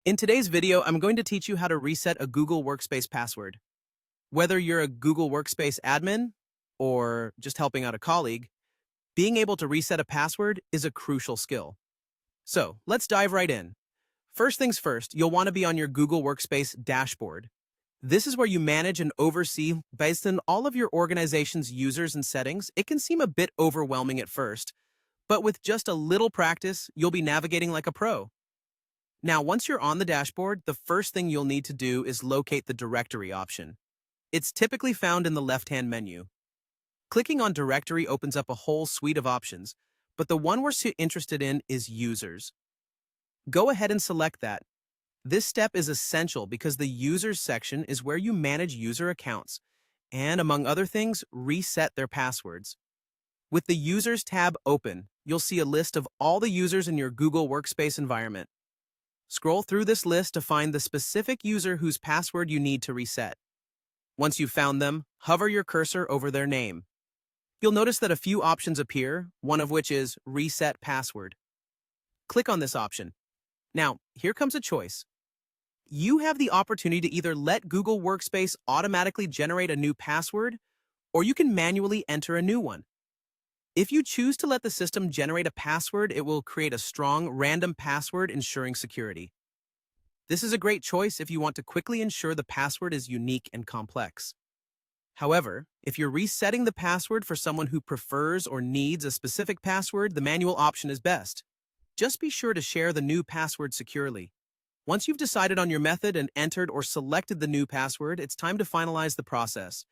In today's video, I'm going to teach you how to reset a Google Workspace password. Whether you're a Google Workspace admin or just helping out a colleague, being able to reset a password is a crucial skill. So let's dive right in. First things first, you'll want to be on your Google Workspace dashboard. This is where you manage and oversee based on all of your organization's users and settings. It can seem a bit overwhelming at first, but with just a little practice, you'll be navigating like a pro. Now, once you're on the dashboard, the first thing you'll need to do is locate the directory option. It's typically found in the left-hand menu. Clicking on directory opens up a whole suite of options, but the one we're interested in is users. Go ahead and select that. This step is essential because the users section is where you manage user accounts and, among other things, reset their passwords. With the users tab open, you'll see a list of all the users in your Google Workspace environment. Scroll through this list to find the specific user whose password you need to reset. Once you've found them, hover your cursor over their name. You'll notice that a few options appear, one of which is Reset Password. Click on this option. Now, here comes a choice. You have the opportunity to either let Google Workspace automatically generate a new password, or you can manually enter a new one. If you choose to let the system generate a password, it will create a strong, random password ensuring security. This is a great choice if you want to quickly ensure the password is unique and complex. However, if you're resetting the password for someone who prefers or needs a specific password, the manual option is best. Just be sure to share the new password securely. Once you've decided on your method and entered or selected the new password, it's time to finalize the process.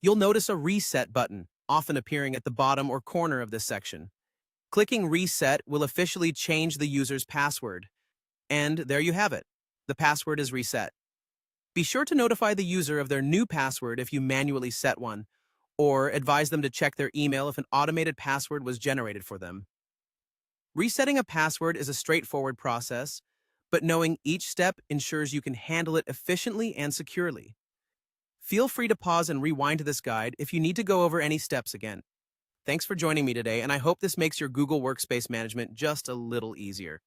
You'll notice a Reset button, often appearing at the bottom or corner of this section. Clicking Reset will officially change the user's password. And there you have it. The password is reset. Be sure to notify the user of their new password if you manually set one, or advise them to check their email if an automated password was generated for them. Resetting a password is a straightforward process, but knowing each step ensures you can handle it efficiently and securely. Feel free to pause and rewind to this guide if you need to go over any steps again. Thanks for joining me today, and I hope this makes your Google Workspace management just a little easier.